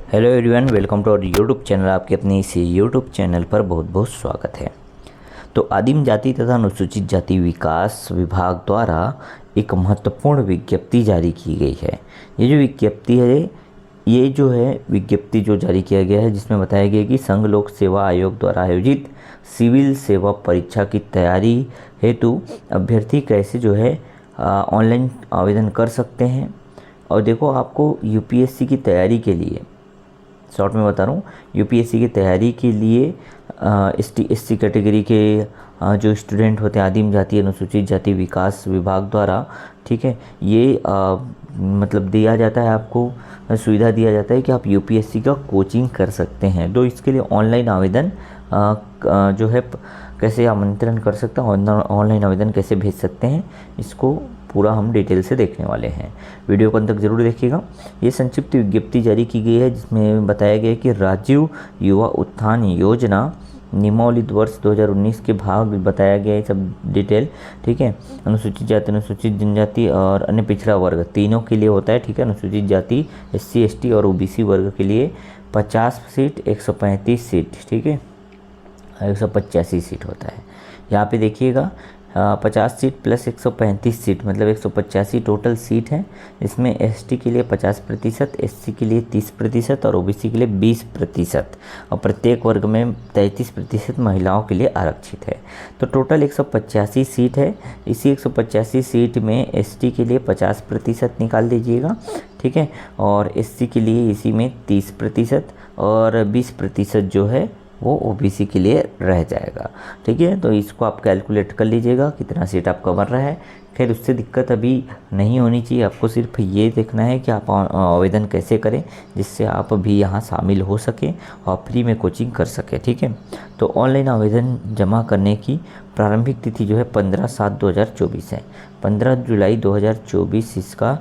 Hello everyone, welcome to our YouTube channel. आपके अपने इस यूट्यूब चैनल पर बहुत बहुत स्वागत है। तो आदिम जाति तथा अनुसूचित जाति विकास विभाग द्वारा एक महत्वपूर्ण विज्ञप्ति जारी की गई है। ये जो विज्ञप्ति है, ये जो है विज्ञप्ति जो जारी किया गया है, जिसमें बताया गया कि संघ लोक सेवा आयोग द्वारा आयोजित सिविल सेवा परीक्षा की तैयारी हेतु अभ्यर्थी कैसे जो है ऑनलाइन आवेदन कर सकते हैं। और देखो, आपको यूपीएससी की तैयारी के लिए शॉर्ट में बता रहा हूँ, यूपीएससी की तैयारी के लिए एसटी एससी कैटेगरी के जो स्टूडेंट होते हैं, आदिम जाति अनुसूचित जाति विकास विभाग द्वारा, ठीक है, ये मतलब दिया जाता है, आपको सुविधा दिया जाता है कि आप यूपीएससी का कोचिंग कर सकते हैं। तो इसके लिए ऑनलाइन आवेदन जो है कैसे आमंत्रण कर सकते हैं, ऑनलाइन आवेदन कैसे भेज सकते हैं, इसको पूरा हम डिटेल से देखने वाले हैं। वीडियो को अंत तक जरूर देखिएगा। ये संक्षिप्त विज्ञप्ति जारी की गई है, जिसमें बताया गया है कि राजीव युवा उत्थान योजना निम्नलिखित वर्ष 2019 के भाग बताया गया है, सब डिटेल, ठीक है। अनुसूचित जाति, अनुसूचित जनजाति और अन्य पिछड़ा वर्ग तीनों के लिए होता है, ठीक है। अनुसूचित जाति, एससी एसटी और ओबीसी वर्ग के लिए 50 सीट, 135 सीट, ठीक है, 185 सीट होता है। यहाँ पे देखिएगा 50 सीट प्लस 135 सीट मतलब 185 टोटल सीट है। इसमें एसटी के लिए 50%, एससी के लिए 30% और ओबीसी के लिए 20%, और प्रत्येक वर्ग में 33% महिलाओं के लिए आरक्षित है। तो टोटल 185 सीट है। इसी 185 सीट में एसटी के लिए 50% निकाल दीजिएगा, ठीक है, और एससी के लिए इसी में 30% और 20% जो है वो ओबीसी के लिए रह जाएगा, ठीक है। तो इसको आप कैलकुलेट कर लीजिएगा कितना सीट आपका बन रहा है। खैर, उससे दिक्कत अभी नहीं होनी चाहिए। आपको सिर्फ ये देखना है कि आप आवेदन कैसे करें, जिससे आप भी यहाँ शामिल हो सकें और फ्री में कोचिंग कर सकें, ठीक है। तो ऑनलाइन आवेदन जमा करने की प्रारंभिक तिथि जो है 15/7/2024 है। 15 जुलाई 2024 इसका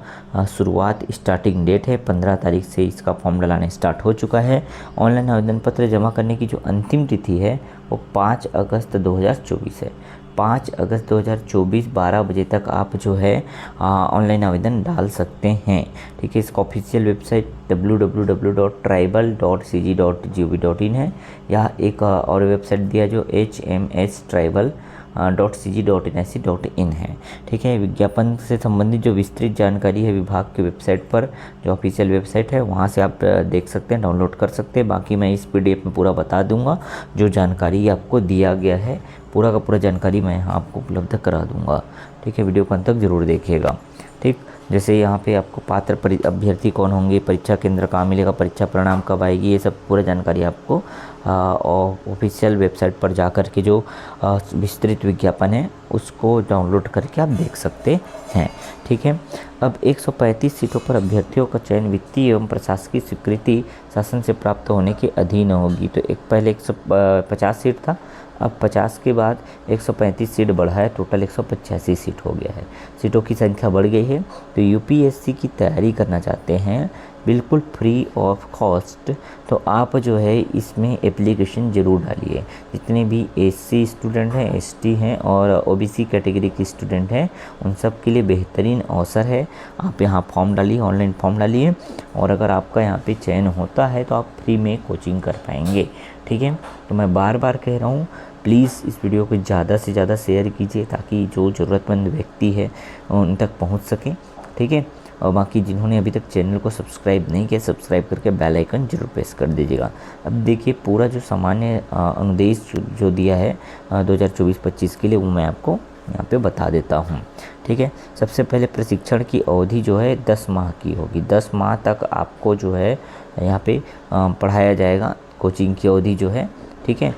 शुरुआत स्टार्टिंग डेट है। 15 तारीख से इसका फॉर्म डलाना स्टार्ट हो चुका है। ऑनलाइन आवेदन पत्र जमा करने की जो अंतिम तिथि है वो 5 अगस्त 2024 है। 5 अगस्त 2024 12 बजे तक आप जो है ऑनलाइन आवेदन डाल सकते हैं, ठीक है। इसका ऑफिशियल वेबसाइट www.tribal.cg.gov.in है। या एक और वेबसाइट दिया जो hmstribal.cg.nic.in है, ठीक है। विज्ञापन से संबंधित जो विस्तृत जानकारी है विभाग के वेबसाइट पर, जो ऑफिशियल वेबसाइट है, वहाँ से आप देख सकते हैं, डाउनलोड कर सकते हैं। बाकी मैं इस पीडीएफ में पूरा बता दूंगा, जो जानकारी आपको दिया गया है पूरा का पूरा जानकारी मैं यहाँ आपको उपलब्ध करा दूंगा, ठीक है। वीडियो को अंत तक जरूर देखिएगा, ठीक। जैसे यहाँ पे आपको पात्र अभ्यर्थी कौन होंगे, परीक्षा केंद्र कहाँ मिलेगा, परीक्षा परिणाम कब आएगी, ये सब पूरा जानकारी आपको ऑफिशियल वेबसाइट पर जाकर के जो विस्तृत विज्ञापन है उसको डाउनलोड करके आप देख सकते हैं, ठीक है। अब 135 सीटों पर अभ्यर्थियों का चयन वित्तीय एवं प्रशासकीय स्वीकृति शासन से प्राप्त होने के अधीन होगी। तो एक पहले 150 सीट था, अब 50 के बाद 135 सीट बढ़ा है, टोटल 185 सीट हो गया है। सीटों की संख्या बढ़ गई है। तो यूपीएससी की तैयारी करना चाहते हैं बिल्कुल फ्री ऑफ कॉस्ट, तो आप जो है इसमें एप्लीकेशन ज़रूर डालिए। जितने भी एससी स्टूडेंट हैं, एसटी हैं और ओबीसी कैटेगरी के स्टूडेंट हैं, उन सब के लिए बेहतरीन अवसर है। आप यहाँ फॉर्म डालिए, ऑनलाइन फॉर्म डालिए, और अगर आपका यहाँ पे चयन होता है तो आप फ्री में कोचिंग कर पाएंगे, ठीक है। तो मैं बार बार कह रहा हूँ, प्लीज़ इस वीडियो को ज़्यादा से ज़्यादा शेयर कीजिए ताकि जो ज़रूरतमंद व्यक्ति है उन तक पहुँच सके, ठीक है। और बाकी जिन्होंने अभी तक चैनल को सब्सक्राइब नहीं किया, सब्सक्राइब करके बेल आइकन जरूर प्रेस कर दीजिएगा। अब देखिए, पूरा जो सामान्य अनुदेश जो दिया है 2024-25 के लिए, वो मैं आपको यहाँ पे बता देता हूँ, ठीक है। सबसे पहले प्रशिक्षण की अवधि जो है 10 माह की होगी। 10 माह तक आपको जो है यहाँ पे पढ़ाया जाएगा, कोचिंग की अवधि जो है, ठीक है।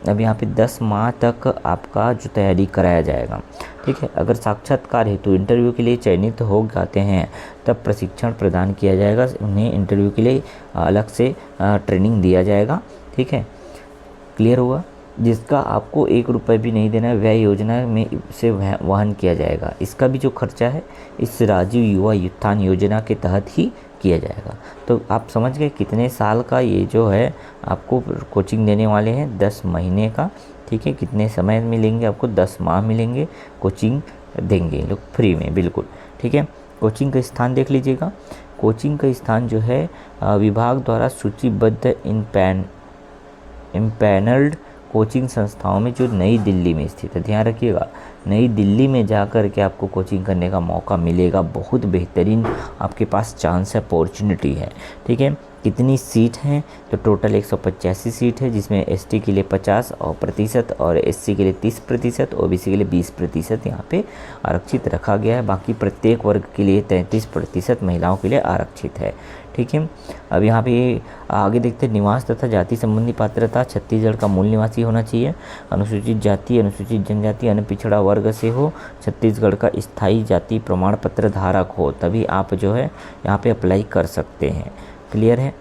अब यहाँ पे 10 माह तक आपका जो तैयारी कराया जाएगा, ठीक है। अगर साक्षात्कार हेतु इंटरव्यू के लिए चयनित हो जाते हैं तब प्रशिक्षण प्रदान किया जाएगा। उन्हें इंटरव्यू के लिए अलग से ट्रेनिंग दिया जाएगा, ठीक है। क्लियर हुआ? जिसका आपको 1 रुपये भी नहीं देना है, व्यय योजना में से वहन किया जाएगा। इसका भी जो खर्चा है इस राजीव युवा उत्थान योजना के तहत ही किया जाएगा। तो आप समझ गए कितने साल का ये जो है आपको कोचिंग देने वाले हैं, 10 महीने का, ठीक है। कितने समय मिलेंगे आपको, 10 माह मिलेंगे, कोचिंग देंगे लोग फ्री में, बिल्कुल, ठीक है। कोचिंग का स्थान देख लीजिएगा। कोचिंग का स्थान जो है विभाग द्वारा सूचीबद्ध इम्पैनल्ड कोचिंग संस्थाओं में जो नई दिल्ली में स्थित है। ध्यान रखिएगा, नई दिल्ली में जाकर के आपको कोचिंग करने का मौका मिलेगा। बहुत बेहतरीन आपके पास चांस है, अपॉर्चुनिटी है। ठीक है, कितनी सीट हैं? तो टोटल 185 सीट है, जिसमें एसटी के लिए 50% और एससी के लिए 30%, ओबीसी के लिए 20% यहाँ पे आरक्षित रखा गया है। बाकी प्रत्येक वर्ग के लिए 33% महिलाओं के लिए आरक्षित है। ठीक है, अब यहाँ पे आगे देखते हैं निवास तथा जाति संबंधी पात्रता। छत्तीसगढ़ का मूल निवासी होना चाहिए, अनुसूचित जाति, अनुसूचित जनजाति, अन्य पिछड़ा वर्ग से हो, छत्तीसगढ़ का स्थायी जाति प्रमाण पत्र धारक हो, तभी आप जो है यहाँ पे अप्लाई कर सकते हैं। क्लियर है,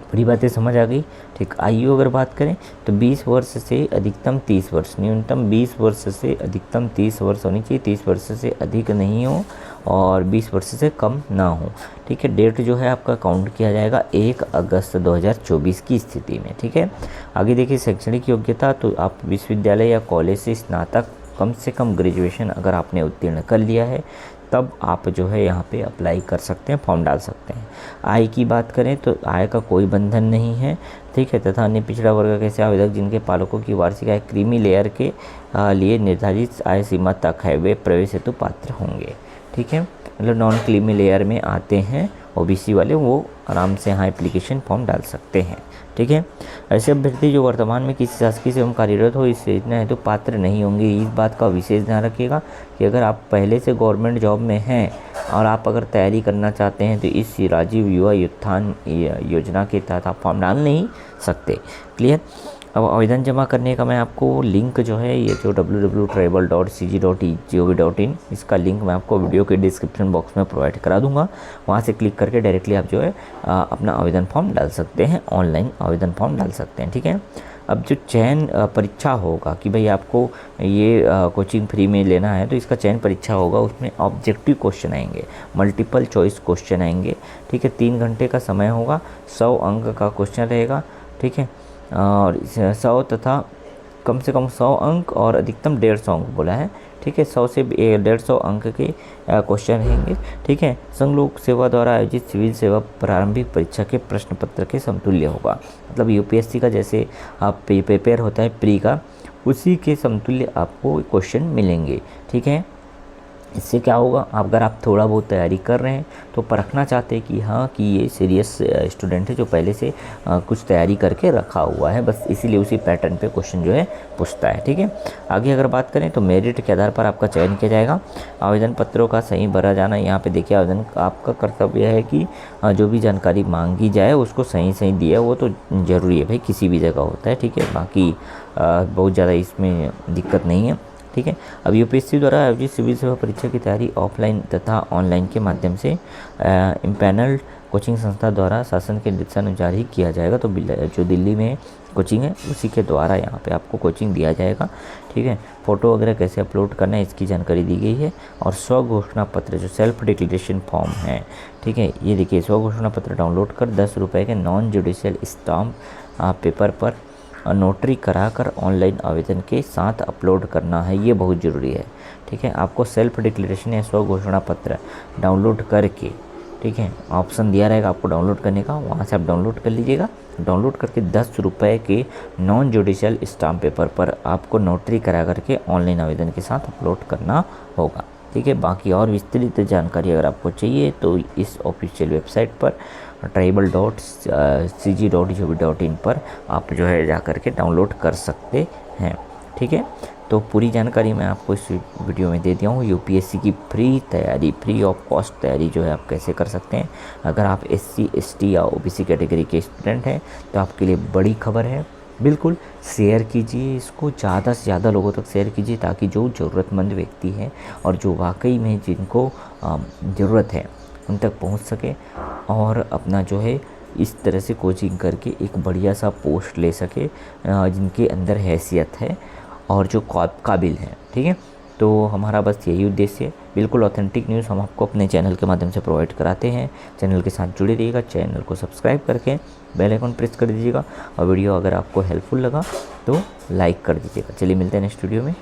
बड़ी बातें समझ आ गई। ठीक, आयु अगर बात करें तो 20 वर्ष से अधिकतम 30 वर्ष, न्यूनतम 20 वर्ष से अधिकतम 30 वर्ष होनी चाहिए, 30 वर्ष से अधिक नहीं हो और 20 वर्ष से कम ना हो। ठीक है, डेट जो है आपका काउंट किया जाएगा 1 अगस्त 2024 की स्थिति में। ठीक है, आगे देखिए शैक्षणिक योग्यता, तो आप विश्वविद्यालय या कॉलेज से स्नातक कम से कम ग्रेजुएशन अगर आपने उत्तीर्ण कर लिया है तब आप जो है यहाँ पे अप्लाई कर सकते हैं, फॉर्म डाल सकते हैं। आय की बात करें तो आय का कोई बंधन नहीं है। ठीक है, तथा अन्य पिछड़ा वर्ग के ऐसे आवेदक जिनके पालकों की वार्षिक आय क्रीमी लेयर के लिए निर्धारित आय सीमा तक है, वे प्रवेश हेतु पात्र होंगे। ठीक है, मतलब नॉन क्रीमी लेयर में आते हैं ओबीसी वाले, वो आराम से यहाँ एप्लीकेशन फॉर्म डाल सकते हैं। ठीक है, ऐसे अभ्यर्थी जो वर्तमान में किसी शासकीय सेवा में कार्यरत हो इस योजना है तो पात्र नहीं होंगे। इस बात का विशेष ध्यान रखिएगा कि अगर आप पहले से गवर्नमेंट जॉब में हैं और आप अगर तैयारी करना चाहते हैं तो इस राजीव युवा उत्थान योजना के तहत आप फॉर्म डाल नहीं सकते। क्लियर, अब आवेदन जमा करने का मैं आपको लिंक जो है ये जो www.tribal.cg.gov.in इसका लिंक मैं आपको वीडियो के डिस्क्रिप्शन बॉक्स में प्रोवाइड करा दूंगा। वहाँ से क्लिक करके डायरेक्टली आप जो है अपना आवेदन फॉर्म डाल सकते हैं, ऑनलाइन आवेदन फॉर्म डाल सकते हैं। ठीक है, अब जो चयन परीक्षा होगा कि भाई आपको ये कोचिंग फ्री में लेना है तो इसका चयन परीक्षा होगा, उसमें ऑब्जेक्टिव क्वेश्चन आएंगे, मल्टीपल चॉइस क्वेश्चन आएंगे। ठीक है, 3 घंटे का समय होगा, 100 अंक का क्वेश्चन रहेगा। ठीक है, और 100 तथा कम से कम 100 अंक और अधिकतम 150 अंक बोला है। ठीक है, 100 से 150 अंक के क्वेश्चन रहेंगे। ठीक है, संघ लोक सेवा द्वारा आयोजित सिविल सेवा प्रारंभिक परीक्षा के प्रश्न पत्र के समतुल्य होगा। मतलब यूपीएससी का जैसे आप प्रिपेयर होता है प्री का, उसी के समतुल्य आपको क्वेश्चन मिलेंगे। ठीक है, इससे क्या होगा, अगर आप थोड़ा बहुत तैयारी कर रहे हैं तो परखना चाहते हैं कि हाँ कि ये सीरियस स्टूडेंट है जो पहले से कुछ तैयारी करके रखा हुआ है, बस इसीलिए उसी पैटर्न पे क्वेश्चन जो है पूछता है। ठीक है, आगे अगर बात करें तो मेरिट के आधार पर आपका चयन किया जाएगा। आवेदन पत्रों का सही भरा जाना, यहाँ पे देखिए आवेदन आपका कर्तव्य है कि जो भी जानकारी मांगी जाए उसको सही दिया, वो तो ज़रूरी है भाई, किसी भी जगह होता है। ठीक है, बाकी बहुत ज़्यादा इसमें दिक्कत नहीं है। ठीक है, अब यूपीएससी द्वारा आयोजित सिविल सेवा परीक्षा की तैयारी ऑफलाइन तथा ऑनलाइन के माध्यम से इम्पैनल्ड कोचिंग संस्था द्वारा शासन के दिशानुसार ही किया जाएगा। तो जो दिल्ली में कोचिंग है उसी के द्वारा यहाँ पे आपको कोचिंग दिया जाएगा। ठीक है, फ़ोटो वगैरह कैसे अपलोड करना है इसकी जानकारी दी गई है। और स्व घोषणा पत्र जो सेल्फ डिक्लेरेशन फॉर्म है, ठीक है, ये देखिए स्व घोषणा पत्र डाउनलोड कर 10 रुपये के नॉन जुडिशियल स्टाम्प पेपर पर नोटरी कराकर ऑनलाइन आवेदन के साथ अपलोड करना है, ये बहुत ज़रूरी है। ठीक है, आपको सेल्फ डिक्लेरेशन या स्व घोषणा पत्र डाउनलोड करके, ठीक है, ऑप्शन दिया रहेगा आपको डाउनलोड करने का, वहाँ से आप डाउनलोड कर लीजिएगा। डाउनलोड करके 10 रुपये के नॉन जुडिशियल स्टाम्प पेपर पर आपको नोटरी करा करके ऑनलाइन आवेदन के साथ अपलोड करना होगा। ठीक है, बाकी और विस्तृत जानकारी अगर आपको चाहिए तो इस ऑफिशियल वेबसाइट पर tribal.cg.gov.in पर आप जो है जा कर के डाउनलोड कर सकते हैं। ठीक है, तो पूरी जानकारी मैं आपको इस वीडियो में दे दिया हूँ। यूपीएससी की फ्री तैयारी, फ्री ऑफ कॉस्ट तैयारी जो है आप कैसे कर सकते हैं। अगर आप एससी, एसटी या ओबीसी कैटेगरी के स्टूडेंट हैं तो आपके लिए बड़ी खबर है। बिल्कुल शेयर कीजिए इसको, ज़्यादा से ज़्यादा लोगों तक शेयर कीजिए ताकि जो ज़रूरतमंद व्यक्ति हैं और जो वाकई में जिनको ज़रूरत है उन तक पहुंच सके और अपना जो है इस तरह से कोचिंग करके एक बढ़िया सा पोस्ट ले सके जिनके अंदर हैसियत है और जो काबिल है। ठीक है, तो हमारा बस यही उद्देश्य है। बिल्कुल ऑथेंटिक न्यूज़ हम आपको अपने चैनल के माध्यम से प्रोवाइड कराते हैं। चैनल के साथ जुड़े रहिएगा, चैनल को सब्सक्राइब करके बेल आइकन प्रेस कर दीजिएगा और वीडियो अगर आपको हेल्पफुल लगा तो लाइक कर दीजिएगा। चलिए मिलते हैं नेक्स्ट वीडियो में।